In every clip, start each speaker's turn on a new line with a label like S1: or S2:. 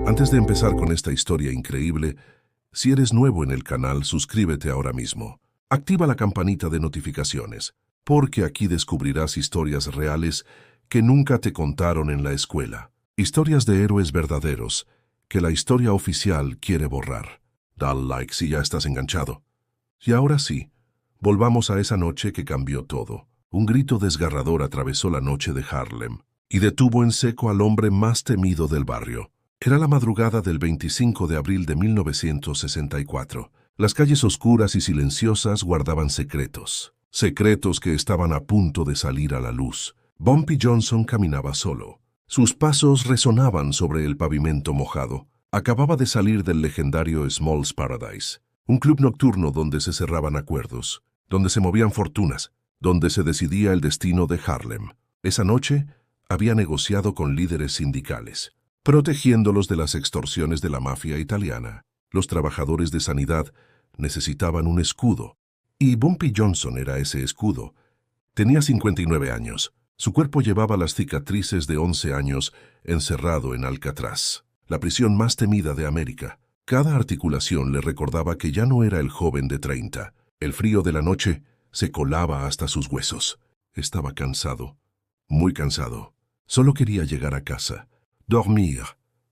S1: Antes de empezar con esta historia increíble, si eres nuevo en el canal, suscríbete ahora mismo. Activa la campanita de notificaciones, porque aquí descubrirás historias reales que nunca te contaron en la escuela. Historias de héroes verdaderos que la historia oficial quiere borrar. Dale like si ya estás enganchado. Y ahora sí, volvamos a esa noche que cambió todo. Un grito desgarrador atravesó la noche de Harlem y detuvo en seco al hombre más temido del barrio. Era la madrugada del 25 de abril de 1964. Las calles oscuras y silenciosas guardaban secretos. Secretos que estaban a punto de salir a la luz. Bumpy Johnson caminaba solo. Sus pasos resonaban sobre el pavimento mojado. Acababa de salir del legendario Small's Paradise, un club nocturno donde se cerraban acuerdos, donde se movían fortunas, donde se decidía el destino de Harlem. Esa noche había negociado con líderes sindicales, protegiéndolos de las extorsiones de la mafia italiana. Los trabajadores de sanidad necesitaban un escudo, y Bumpy Johnson era ese escudo. Tenía 59 años. Su cuerpo llevaba las cicatrices de 11 años encerrado en Alcatraz, la prisión más temida de América. Cada articulación le recordaba que ya no era el joven de 30. El frío de la noche se colaba hasta sus huesos. Estaba cansado, muy cansado. Solo quería llegar a casa, dormir,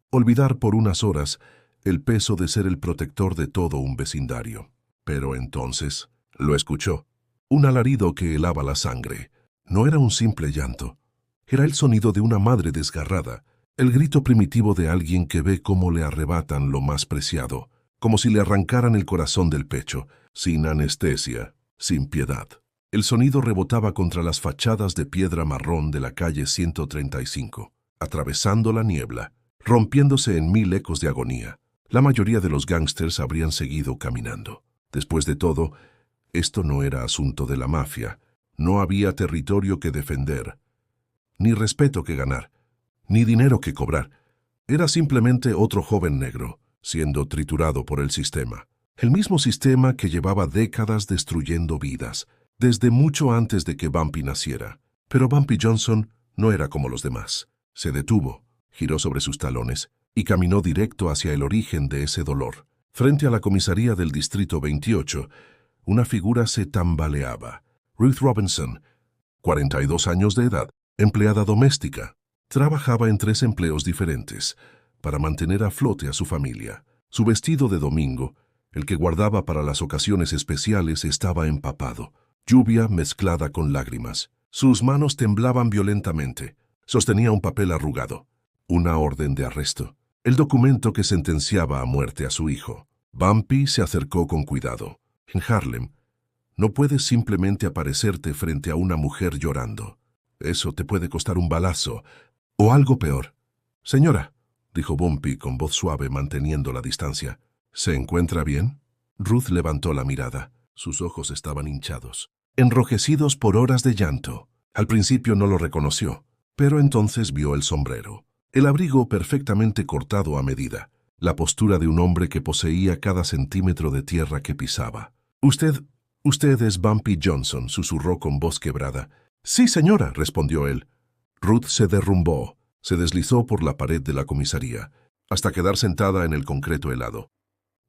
S1: olvidar por unas horas el peso de ser el protector de todo un vecindario. Pero entonces lo escuchó. Un alarido que helaba la sangre. No era un simple llanto. Era el sonido de una madre desgarrada, el grito primitivo de alguien que ve cómo le arrebatan lo más preciado, como si le arrancaran el corazón del pecho, sin anestesia, sin piedad. El sonido rebotaba contra las fachadas de piedra marrón de la calle 135, atravesando la niebla, rompiéndose en 1000 ecos de agonía. La mayoría de los gángsters habrían seguido caminando. Después de todo, esto no era asunto de la mafia. No había territorio que defender, ni respeto que ganar, ni dinero que cobrar. Era simplemente otro joven negro, siendo triturado por el sistema. El mismo sistema que llevaba décadas destruyendo vidas, desde mucho antes de que Bumpy naciera. Pero Bumpy Johnson no era como los demás. Se detuvo, giró sobre sus talones y caminó directo hacia el origen de ese dolor. Frente a la comisaría del Distrito 28, una figura se tambaleaba. Ruth Robinson, 42 años de edad, empleada doméstica. Trabajaba en 3 empleos diferentes para mantener a flote a su familia. Su vestido de domingo, el que guardaba para las ocasiones especiales, estaba empapado. Lluvia mezclada con lágrimas. Sus manos temblaban violentamente. Sostenía un papel arrugado. Una orden de arresto. El documento que sentenciaba a muerte a su hijo. Bumpy se acercó con cuidado. En Harlem, no puedes simplemente aparecerte frente a una mujer llorando. Eso te puede costar un balazo, o algo peor. Señora, dijo Bumpy con voz suave manteniendo la distancia. ¿Se encuentra bien? Ruth levantó la mirada. Sus ojos estaban hinchados, enrojecidos por horas de llanto. Al principio no lo reconoció, pero entonces vio el sombrero, el abrigo perfectamente cortado a medida, la postura de un hombre que poseía cada centímetro de tierra que pisaba. Usted es Bumpy Johnson, susurró con voz quebrada. Sí, señora, respondió él. Ruth se derrumbó, se deslizó por la pared de la comisaría, hasta quedar sentada en el concreto helado.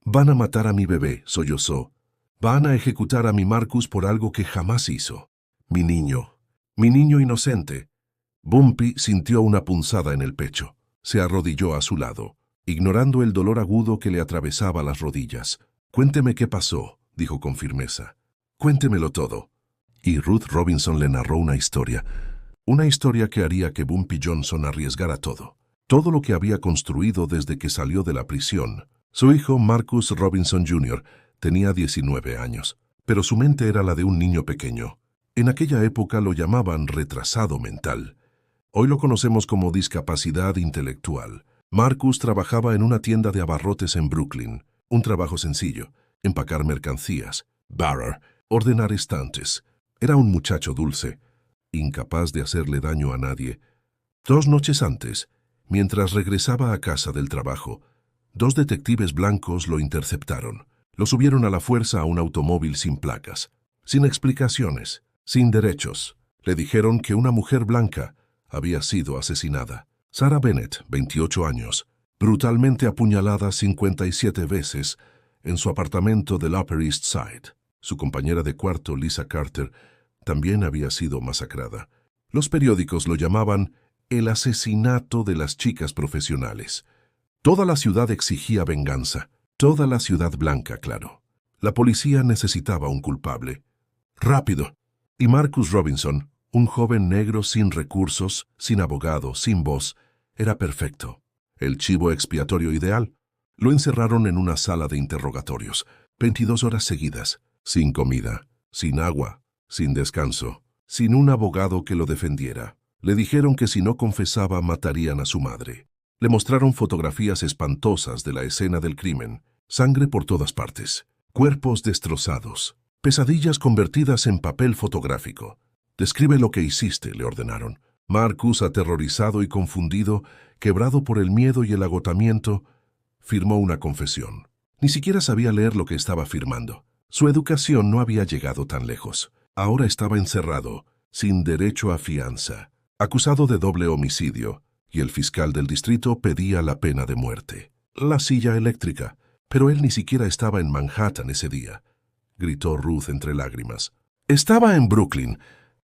S1: Van a matar a mi bebé, sollozó. Van a ejecutar a mi Marcus por algo que jamás hizo. Mi niño inocente. Bumpy sintió una punzada en el pecho. Se arrodilló a su lado, ignorando el dolor agudo que le atravesaba las rodillas. Cuénteme qué pasó, dijo con firmeza. Cuéntemelo todo. Y Ruth Robinson le narró una historia que haría que Bumpy Johnson arriesgara todo. Todo lo que había construido desde que salió de la prisión. Su hijo, Marcus Robinson Jr., tenía 19 años, pero su mente era la de un niño pequeño. En aquella época lo llamaban retrasado mental. Hoy lo conocemos como discapacidad intelectual. Marcus trabajaba en una tienda de abarrotes en Brooklyn. Un trabajo sencillo: empacar mercancías, barrer, ordenar estantes. Era un muchacho dulce, incapaz de hacerle daño a nadie. 2 noches antes, mientras regresaba a casa del trabajo, 2 detectives blancos lo interceptaron. Lo subieron a la fuerza a un automóvil sin placas, sin explicaciones, sin derechos. Le dijeron que una mujer blanca había sido asesinada. Sarah Bennett, 28 años, brutalmente apuñalada 57 veces en su apartamento del Upper East Side. Su compañera de cuarto, Lisa Carter, también había sido masacrada. Los periódicos lo llamaban el asesinato de las chicas profesionales. Toda la ciudad exigía venganza. Toda la ciudad blanca, claro. La policía necesitaba un culpable. Rápido. Y Marcus Robinson, un joven negro sin recursos, sin abogado, sin voz, era perfecto. El chivo expiatorio ideal. Lo encerraron en una sala de interrogatorios, 22 horas seguidas, sin comida, sin agua, sin descanso, sin un abogado que lo defendiera. Le dijeron que si no confesaba matarían a su madre. Le mostraron fotografías espantosas de la escena del crimen, sangre por todas partes, cuerpos destrozados, pesadillas convertidas en papel fotográfico. Describe lo que hiciste, le ordenaron. Marcus, aterrorizado y confundido, quebrado por el miedo y el agotamiento, firmó una confesión. Ni siquiera sabía leer lo que estaba firmando. Su educación no había llegado tan lejos. Ahora estaba encerrado, sin derecho a fianza, acusado de doble homicidio, y el fiscal del distrito pedía la pena de muerte. La silla eléctrica. Pero él ni siquiera estaba en Manhattan ese día, gritó Ruth entre lágrimas. Estaba en Brooklyn.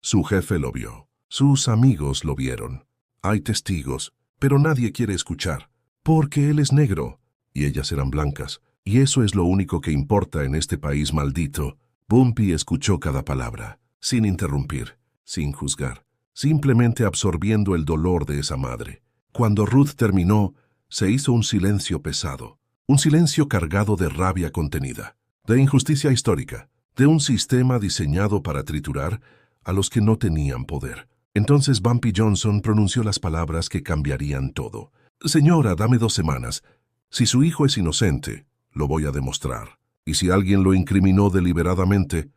S1: Su jefe lo vio. Sus amigos lo vieron. Hay testigos, pero nadie quiere escuchar, porque él es negro y ellas eran blancas, y eso es lo único que importa en este país maldito. Bumpy escuchó cada palabra, sin interrumpir, sin juzgar, simplemente absorbiendo el dolor de esa madre. Cuando Ruth terminó, se hizo un silencio pesado, un silencio cargado de rabia contenida, de injusticia histórica, de un sistema diseñado para triturar a los que no tenían poder. Entonces Bumpy Johnson pronunció las palabras que cambiarían todo. Señora, dame 2 semanas. Si su hijo es inocente, lo voy a demostrar. Y si alguien lo incriminó deliberadamente,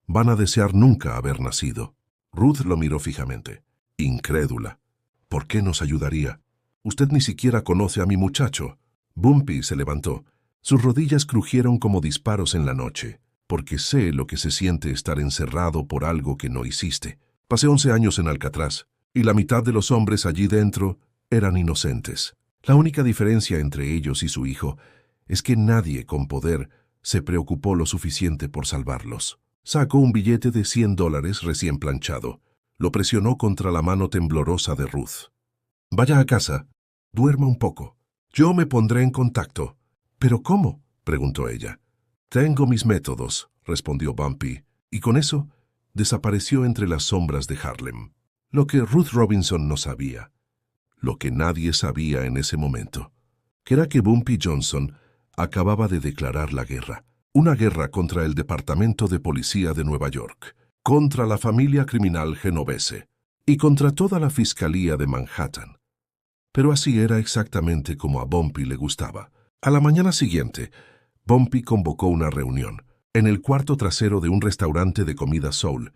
S1: van a desear nunca haber nacido. Ruth lo miró fijamente, incrédula. ¿Por qué nos ayudaría? Usted ni siquiera conoce a mi muchacho. Bumpy se levantó. Sus rodillas crujieron como disparos en la noche, porque sé lo que se siente estar encerrado por algo que no hiciste. Pasé 11 años en Alcatraz, y la mitad de los hombres allí dentro eran inocentes. La única diferencia entre ellos y su hijo es que nadie con poder se preocupó lo suficiente por salvarlos. Sacó un billete de $100 recién planchado. Lo presionó contra la mano temblorosa de Ruth. Vaya a casa, duerma un poco. Yo me pondré en contacto. ¿Pero cómo?, preguntó ella. Tengo mis métodos, respondió Bumpy, y con eso desapareció entre las sombras de Harlem. Lo que Ruth Robinson no sabía, lo que nadie sabía en ese momento, que era que Bumpy Johnson acababa de declarar la guerra. Una guerra contra el Departamento de Policía de Nueva York, contra la familia criminal genovese y contra toda la Fiscalía de Manhattan. Pero así era exactamente como a Bumpy le gustaba. A la mañana siguiente, Bumpy convocó una reunión en el cuarto trasero de un restaurante de comida soul,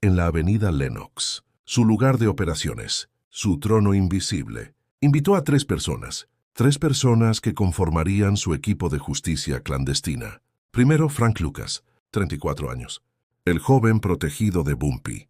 S1: en la avenida Lenox, su lugar de operaciones, su trono invisible. Invitó a 3 personas que conformarían su equipo de justicia clandestina. Primero, Frank Lucas, 34 años, el joven protegido de Bumpy,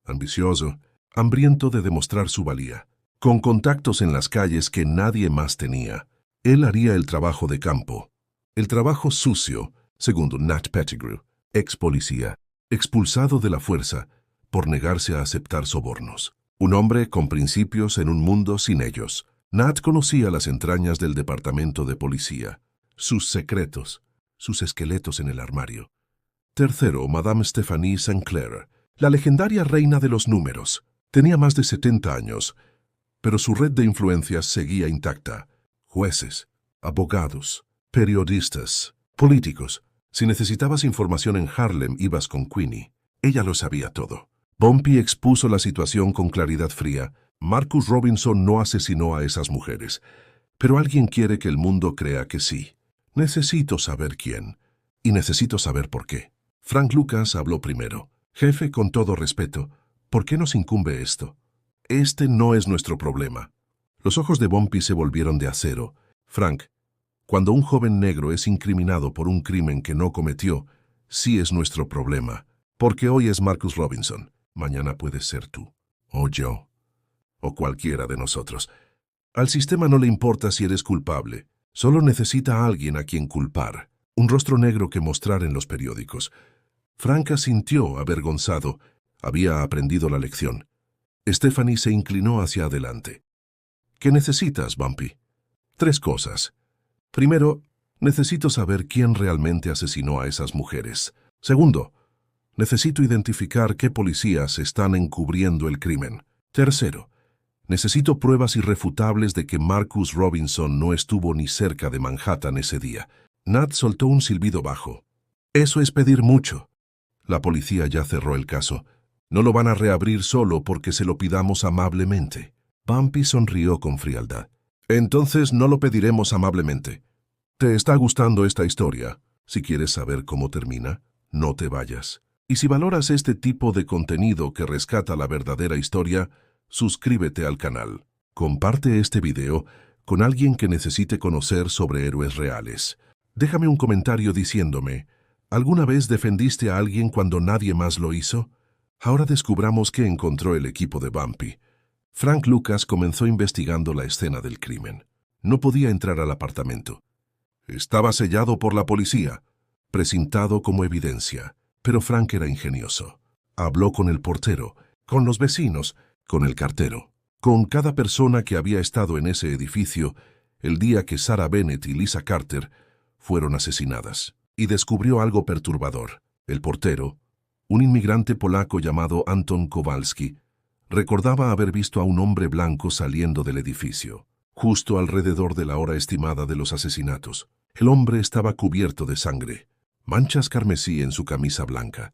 S1: ambicioso, hambriento de demostrar su valía, con contactos en las calles que nadie más tenía. Él haría el trabajo de campo, el trabajo sucio, según Nat Pettigrew, ex policía, expulsado de la fuerza por negarse a aceptar sobornos. Un hombre con principios en un mundo sin ellos. Nat conocía las entrañas del departamento de policía, sus secretos, sus esqueletos en el armario. Tercero, Madame Stephanie St. Clair, la legendaria reina de los números. Tenía más de 70 años, pero su red de influencias seguía intacta. Jueces, abogados, periodistas, políticos. Si necesitabas información en Harlem, ibas con Queenie. Ella lo sabía todo. Bumpy expuso la situación con claridad fría. Marcus Robinson no asesinó a esas mujeres, pero alguien quiere que el mundo crea que sí. Necesito saber quién, y necesito saber por qué. Frank Lucas habló primero. Jefe, con todo respeto, ¿por qué nos incumbe esto? Este no es nuestro problema. Los ojos de Bumpy se volvieron de acero. Frank, cuando un joven negro es incriminado por un crimen que no cometió, sí es nuestro problema. Porque hoy es Marcus Robinson, mañana puedes ser tú, o yo, o cualquiera de nosotros. Al sistema no le importa si eres culpable. Solo necesita a alguien a quien culpar. Un rostro negro que mostrar en los periódicos. Frank asintió, avergonzado. Había aprendido la lección. Stephanie se inclinó hacia adelante. ¿Qué necesitas, Bumpy? 3 cosas. Primero, necesito saber quién realmente asesinó a esas mujeres. Segundo, necesito identificar qué policías están encubriendo el crimen. Tercero, necesito pruebas irrefutables de que Marcus Robinson no estuvo ni cerca de Manhattan ese día. Nat soltó un silbido bajo. Eso es pedir mucho. La policía ya cerró el caso. No lo van a reabrir solo porque se lo pidamos amablemente. Bumpy sonrió con frialdad. Entonces no lo pediremos amablemente. ¿Te está gustando esta historia? Si quieres saber cómo termina, no te vayas. Y si valoras este tipo de contenido que rescata la verdadera historia, suscríbete al canal. Comparte este video con alguien que necesite conocer sobre héroes reales. Déjame un comentario diciéndome, ¿alguna vez defendiste a alguien cuando nadie más lo hizo? Ahora descubramos qué encontró el equipo de Bumpy. Frank Lucas comenzó investigando la escena del crimen. No podía entrar al apartamento. Estaba sellado por la policía, presentado como evidencia, pero Frank era ingenioso. Habló con el portero, con los vecinos, con el cartero, con cada persona que había estado en ese edificio el día que Sarah Bennett y Lisa Carter fueron asesinadas, y descubrió algo perturbador. El portero, un inmigrante polaco llamado Anton Kowalski, recordaba haber visto a un hombre blanco saliendo del edificio, justo alrededor de la hora estimada de los asesinatos. El hombre estaba cubierto de sangre, manchas carmesí en su camisa blanca,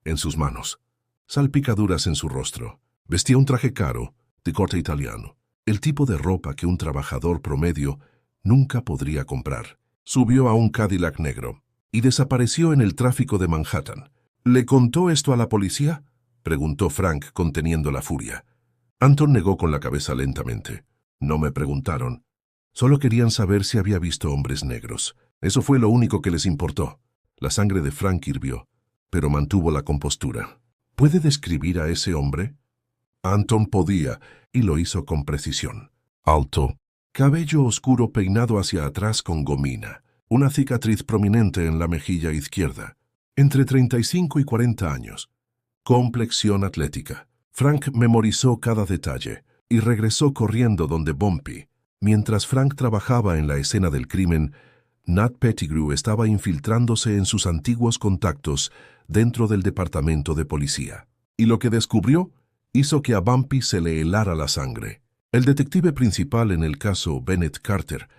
S1: en sus manos, salpicaduras en su rostro. Vestía un traje caro, de corte italiano, el tipo de ropa que un trabajador promedio nunca podría comprar. Subió a un Cadillac negro y desapareció en el tráfico de Manhattan. ¿Le contó esto a la policía?, preguntó Frank conteniendo la furia. Anton negó con la cabeza lentamente. No me preguntaron. Solo querían saber si había visto hombres negros. Eso fue lo único que les importó. La sangre de Frank hirvió, pero mantuvo la compostura. ¿Puede describir a ese hombre? Anton podía, y lo hizo con precisión. Alto, cabello oscuro peinado hacia atrás con gomina, una cicatriz prominente en la mejilla izquierda, entre 35 y 40 años. Complexión atlética. Frank memorizó cada detalle y regresó corriendo donde Bumpy. Mientras Frank trabajaba en la escena del crimen, Nat Pettigrew estaba infiltrándose en sus antiguos contactos dentro del departamento de policía. Y lo que descubrió hizo que a Bumpy se le helara la sangre. El detective principal en el caso Bennett Carter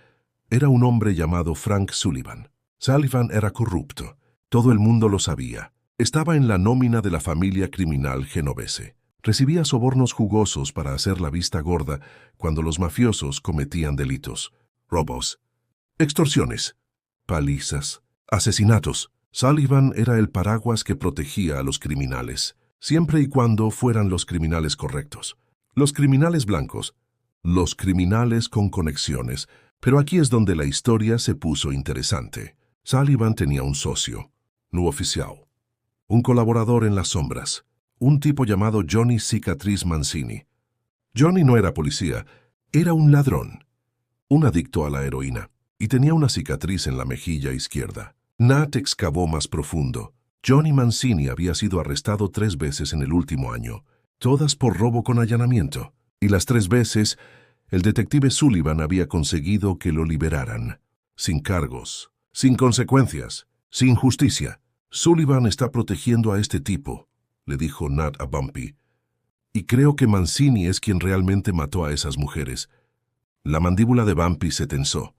S1: era un hombre llamado Frank Sullivan. Sullivan era corrupto. Todo el mundo lo sabía. Estaba en la nómina de la familia criminal genovese. Recibía sobornos jugosos para hacer la vista gorda cuando los mafiosos cometían delitos. Robos, extorsiones, palizas, asesinatos. Sullivan era el paraguas que protegía a los criminales, siempre y cuando fueran los criminales correctos. Los criminales blancos, los criminales con conexiones. Pero aquí es donde la historia se puso interesante. Sullivan tenía un socio, no oficial, un colaborador en las sombras, un tipo llamado Johnny Cicatriz Mancini. Johnny no era policía, era un ladrón, un adicto a la heroína, y tenía una cicatriz en la mejilla izquierda. Nat excavó más profundo. Johnny Mancini había sido arrestado 3 veces en el último año, todas por robo con allanamiento, y las 3 veces el detective Sullivan había conseguido que lo liberaran, sin cargos, sin consecuencias, sin justicia. Sullivan está protegiendo a este tipo, le dijo Nat a Bumpy, y creo que Mancini es quien realmente mató a esas mujeres. La mandíbula de Bumpy se tensó.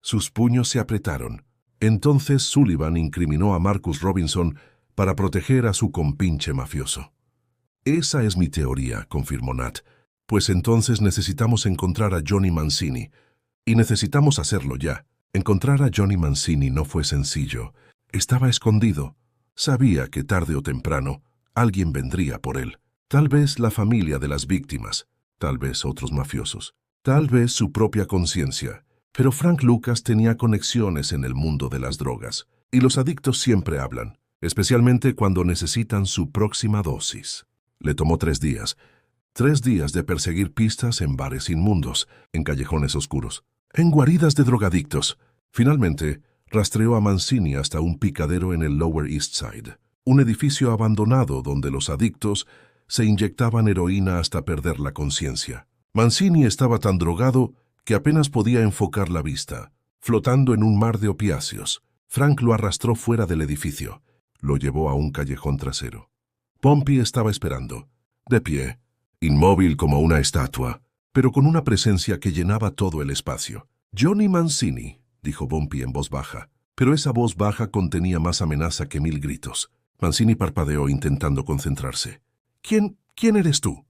S1: Sus puños se apretaron. Entonces Sullivan incriminó a Marcus Robinson para proteger a su compinche mafioso. Esa es mi teoría, confirmó Nat. Pues entonces necesitamos encontrar a Johnny Mancini. Y necesitamos hacerlo ya. Encontrar a Johnny Mancini no fue sencillo. Estaba escondido. Sabía que tarde o temprano alguien vendría por él. Tal vez la familia de las víctimas, tal vez otros mafiosos, tal vez su propia conciencia. Pero Frank Lucas tenía conexiones en el mundo de las drogas. Y los adictos siempre hablan, especialmente cuando necesitan su próxima dosis. Le tomó 3 días, 3 días de perseguir pistas en bares inmundos, en callejones oscuros, en guaridas de drogadictos. Finalmente, rastreó a Mancini hasta un picadero en el Lower East Side, un edificio abandonado donde los adictos se inyectaban heroína hasta perder la conciencia. Mancini estaba tan drogado que apenas podía enfocar la vista, flotando en un mar de opiáceos. Frank lo arrastró fuera del edificio. Lo llevó a un callejón trasero. Bumpy estaba esperando, de pie, inmóvil como una estatua, pero con una presencia que llenaba todo el espacio. «Johnny Mancini», dijo Bumpy en voz baja, pero esa voz baja contenía más amenaza que 1000 gritos. Mancini parpadeó intentando concentrarse. ¿Quién eres tú?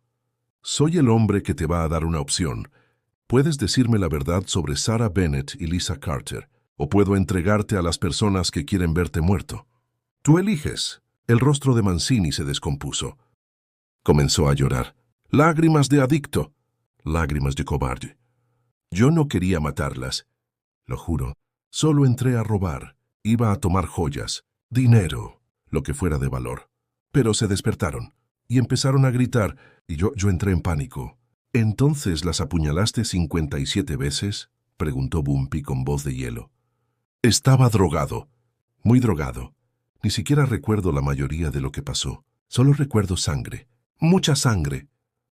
S1: Soy el hombre que te va a dar una opción. Puedes decirme la verdad sobre Sarah Bennett y Lisa Carter, o puedo entregarte a las personas que quieren verte muerto. Tú eliges. El rostro de Mancini se descompuso. Comenzó a llorar. Lágrimas de adicto. Lágrimas de cobarde. Yo no quería matarlas. Lo juro. Solo entré a robar. Iba a tomar joyas, dinero, lo que fuera de valor. Pero se despertaron y empezaron a gritar, y yo entré en pánico. ¿Entonces las apuñalaste 57 veces? Preguntó Bumpy con voz de hielo. Estaba drogado, muy drogado. Ni siquiera recuerdo la mayoría de lo que pasó. Solo recuerdo sangre, mucha sangre.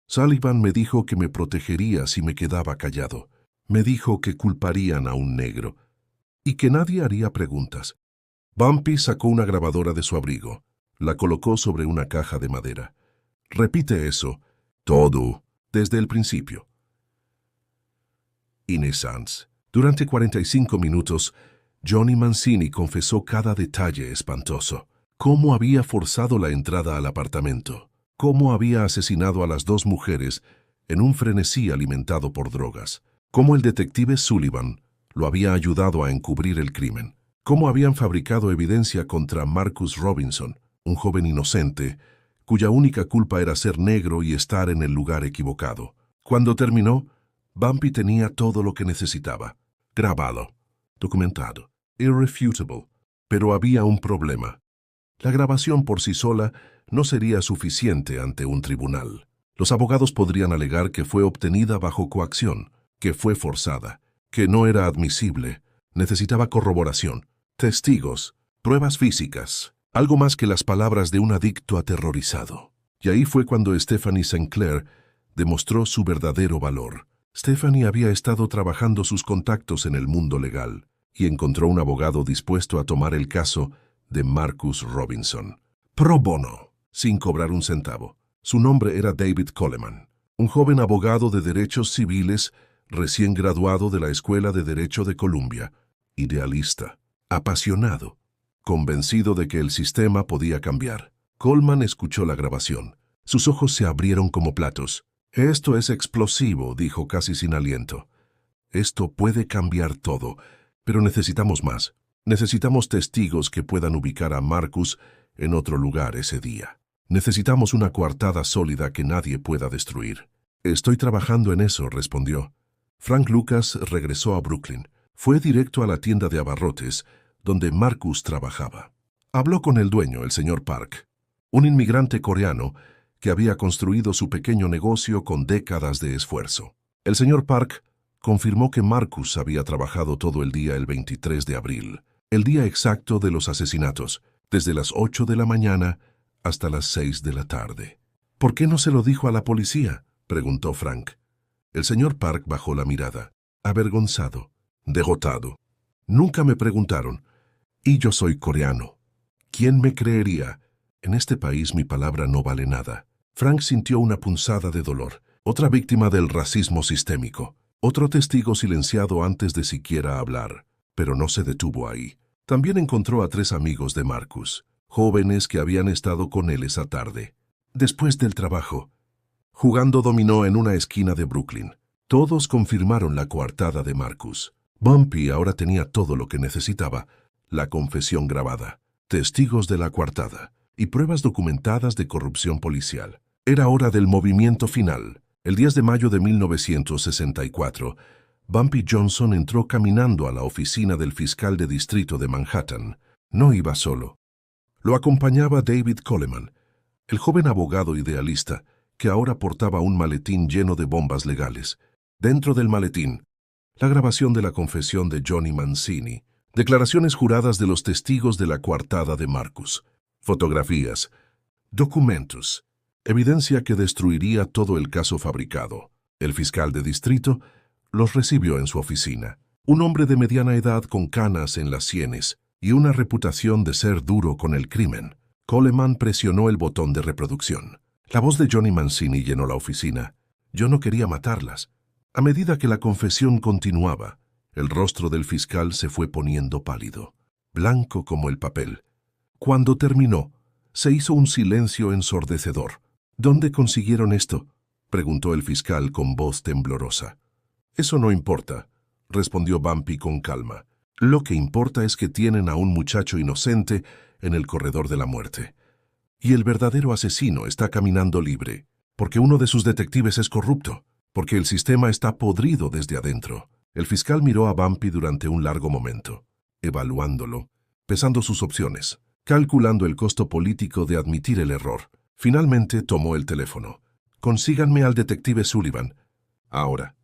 S1: Sullivan me dijo que me protegería si me quedaba callado. Me dijo que culparían a un negro y que nadie haría preguntas. Bumpy sacó una grabadora de su abrigo. La colocó sobre una caja de madera. Repite eso, todo, desde el principio. Innocence. Durante 45 minutos, Johnny Mancini confesó cada detalle espantoso. Cómo había forzado la entrada al apartamento. Cómo había asesinado a las 2 mujeres en un frenesí alimentado por drogas. Cómo el detective Sullivan lo había ayudado a encubrir el crimen. Cómo habían fabricado evidencia contra Marcus Robinson, un joven inocente, cuya única culpa era ser negro y estar en el lugar equivocado. Cuando terminó, Bumpy tenía todo lo que necesitaba. Grabado, documentado, irrefutable. Pero había un problema. La grabación por sí sola no sería suficiente ante un tribunal. Los abogados podrían alegar que fue obtenida bajo coacción, que fue forzada, que no era admisible. Necesitaba corroboración, testigos, pruebas físicas, algo más que las palabras de un adicto aterrorizado. Y ahí fue cuando Stephanie Sinclair demostró su verdadero valor. Stephanie había estado trabajando sus contactos en el mundo legal y encontró un abogado dispuesto a tomar el caso de Marcus Robinson. Pro bono, sin cobrar un centavo. Su nombre era David Coleman, un joven abogado de derechos civiles recién graduado de la Escuela de Derecho de Columbia, idealista, apasionado, convencido de que el sistema podía cambiar. Coleman escuchó la grabación. Sus ojos se abrieron como platos. «Esto es explosivo», dijo casi sin aliento. «Esto puede cambiar todo, pero necesitamos más. Necesitamos testigos que puedan ubicar a Marcus en otro lugar ese día. Necesitamos una coartada sólida que nadie pueda destruir». «Estoy trabajando en eso», respondió. Frank Lucas regresó a Brooklyn. Fue directo a la tienda de abarrotes, donde Marcus trabajaba. Habló con el dueño, el señor Park, un inmigrante coreano que había construido su pequeño negocio con décadas de esfuerzo. El señor Park confirmó que Marcus había trabajado todo el día el 23 de abril, el día exacto de los asesinatos, desde las 8 de la mañana hasta las 6 de la tarde. «¿Por qué no se lo dijo a la policía?», preguntó Frank. El señor Park bajó la mirada, avergonzado, derrotado. «Nunca me preguntaron. Y yo soy coreano. ¿Quién me creería? En este país mi palabra no vale nada». Frank sintió una punzada de dolor. Otra víctima del racismo sistémico. Otro testigo silenciado antes de siquiera hablar. Pero no se detuvo ahí. También encontró a 3 amigos de Marcus, jóvenes que habían estado con él esa tarde. Después del trabajo, jugando dominó en una esquina de Brooklyn. Todos confirmaron la coartada de Marcus. Bumpy ahora tenía todo lo que necesitaba: la confesión grabada, testigos de la coartada y pruebas documentadas de corrupción policial. Era hora del movimiento final. El 10 de mayo de 1964, Bumpy Johnson entró caminando a la oficina del fiscal de distrito de Manhattan. No iba solo. Lo acompañaba David Coleman, el joven abogado idealista que ahora portaba un maletín lleno de bombas legales. Dentro del maletín, la grabación de la confesión de Johnny Mancini, declaraciones juradas de los testigos de la coartada de Marcus, fotografías, documentos, evidencia que destruiría todo el caso fabricado. El fiscal de distrito los recibió en su oficina. Un hombre de mediana edad con canas en las sienes y una reputación de ser duro con el crimen. Coleman presionó el botón de reproducción. La voz de Johnny Mancini llenó la oficina. Yo no quería matarlas. A medida que la confesión continuaba, el rostro del fiscal se fue poniendo pálido, blanco como el papel. Cuando terminó, se hizo un silencio ensordecedor. ¿Dónde consiguieron esto?, preguntó el fiscal con voz temblorosa. Eso no importa, respondió Bumpy con calma. Lo que importa es que tienen a un muchacho inocente en el corredor de la muerte. Y el verdadero asesino está caminando libre, porque uno de sus detectives es corrupto, porque el sistema está podrido desde adentro. El fiscal miró a Bumpy durante un largo momento, evaluándolo, pesando sus opciones, calculando el costo político de admitir el error. Finalmente tomó el teléfono. Consíganme al detective Sullivan. Ahora.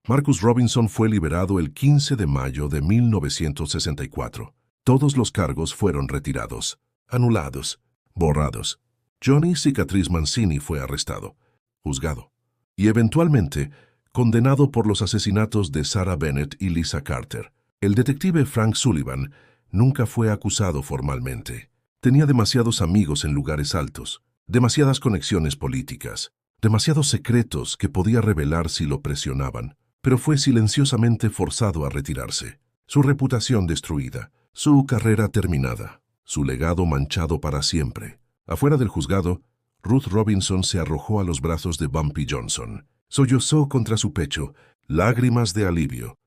S1: Marcus Robinson fue liberado el 15 de mayo de 1964. Todos los cargos fueron retirados, anulados, borrados. Johnny Cicatriz Mancini fue arrestado, juzgado y eventualmente condenado por los asesinatos de Sarah Bennett y Lisa Carter. El detective Frank Sullivan nunca fue acusado formalmente. Tenía demasiados amigos en lugares altos, demasiadas conexiones políticas, demasiados secretos que podía revelar si lo presionaban, pero fue silenciosamente forzado a retirarse. Su reputación destruida, su carrera terminada, su legado manchado para siempre. Afuera del juzgado, Ruth Robinson se arrojó a los brazos de Bumpy Johnson. Sollozó contra su pecho, lágrimas de alivio,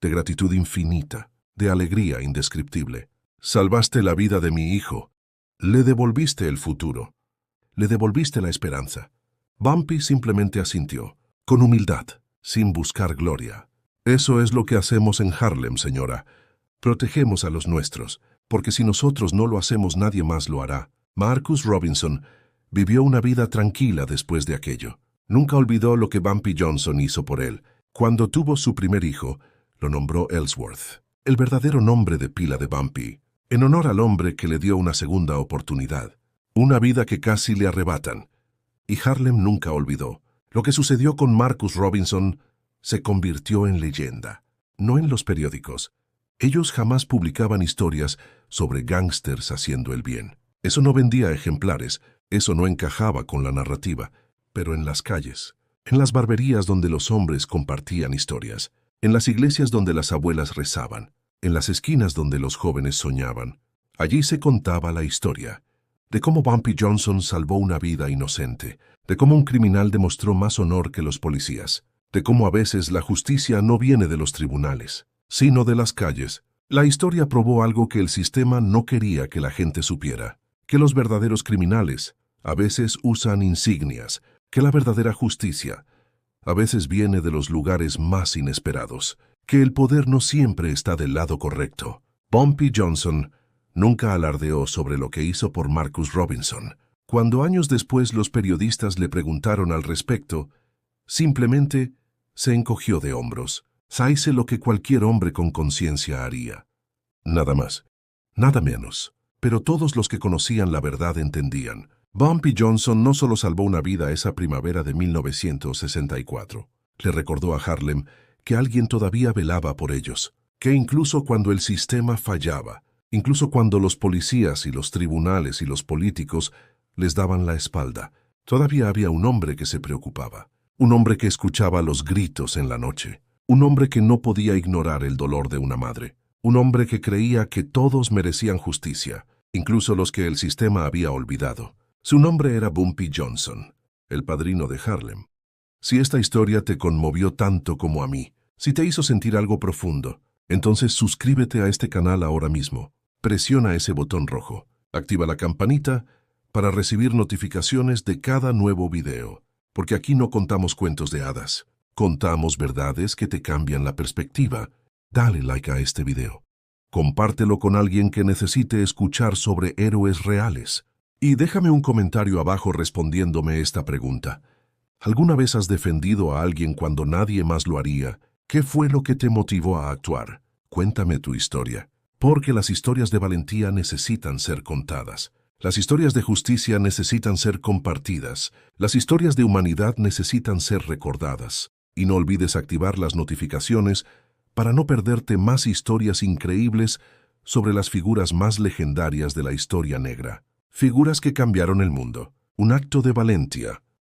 S1: de gratitud infinita, de alegría indescriptible. Salvaste la vida de mi hijo. Le devolviste el futuro. Le devolviste la esperanza. Bumpy simplemente asintió, con humildad, sin buscar gloria. Eso es lo que hacemos en Harlem, señora. Protegemos a los nuestros, porque si nosotros no lo hacemos nadie más lo hará. Marcus Robinson vivió una vida tranquila después de aquello. Nunca olvidó lo que Bumpy Johnson hizo por él. Cuando tuvo su primer hijo, lo nombró Ellsworth, el verdadero nombre de pila de Bumpy, en honor al hombre que le dio una segunda oportunidad, una vida que casi le arrebatan. Y Harlem nunca olvidó. Lo que sucedió con Marcus Robinson se convirtió en leyenda, no en los periódicos. Ellos jamás publicaban historias sobre gángsters haciendo el bien. Eso no vendía ejemplares, eso no encajaba con la narrativa. Pero en las calles, en las barberías donde los hombres compartían historias, en las iglesias donde las abuelas rezaban, en las esquinas donde los jóvenes soñaban, allí se contaba la historia de cómo Bumpy Johnson salvó una vida inocente, de cómo un criminal demostró más honor que los policías, de cómo a veces la justicia no viene de los tribunales, sino de las calles. La historia probó algo que el sistema no quería que la gente supiera, que los verdaderos criminales a veces usan insignias, que la verdadera justicia a veces viene de los lugares más inesperados, que el poder no siempre está del lado correcto. Bumpy Johnson nunca alardeó sobre lo que hizo por Marcus Robinson. Cuando años después los periodistas le preguntaron al respecto, simplemente se encogió de hombros. Hice lo que cualquier hombre con conciencia haría. Nada más, nada menos. Pero todos los que conocían la verdad entendían. Bumpy Johnson no solo salvó una vida esa primavera de 1964, le recordó a Harlem que alguien todavía velaba por ellos, que incluso cuando el sistema fallaba, incluso cuando los policías y los tribunales y los políticos les daban la espalda, todavía había un hombre que se preocupaba, un hombre que escuchaba los gritos en la noche, un hombre que no podía ignorar el dolor de una madre, un hombre que creía que todos merecían justicia, incluso los que el sistema había olvidado. Su nombre era Bumpy Johnson, el padrino de Harlem. Si esta historia te conmovió tanto como a mí, si te hizo sentir algo profundo, entonces suscríbete a este canal ahora mismo. Presiona ese botón rojo, activa la campanita para recibir notificaciones de cada nuevo video, porque aquí no contamos cuentos de hadas, contamos verdades que te cambian la perspectiva. Dale like a este video. Compártelo con alguien que necesite escuchar sobre héroes reales. Y déjame un comentario abajo respondiéndome esta pregunta. ¿Alguna vez has defendido a alguien cuando nadie más lo haría? ¿Qué fue lo que te motivó a actuar? Cuéntame tu historia. Porque las historias de valentía necesitan ser contadas. Las historias de justicia necesitan ser compartidas. Las historias de humanidad necesitan ser recordadas. Y no olvides activar las notificaciones para no perderte más historias increíbles sobre las figuras más legendarias de la historia negra. Figuras que cambiaron el mundo. Un acto de valentía.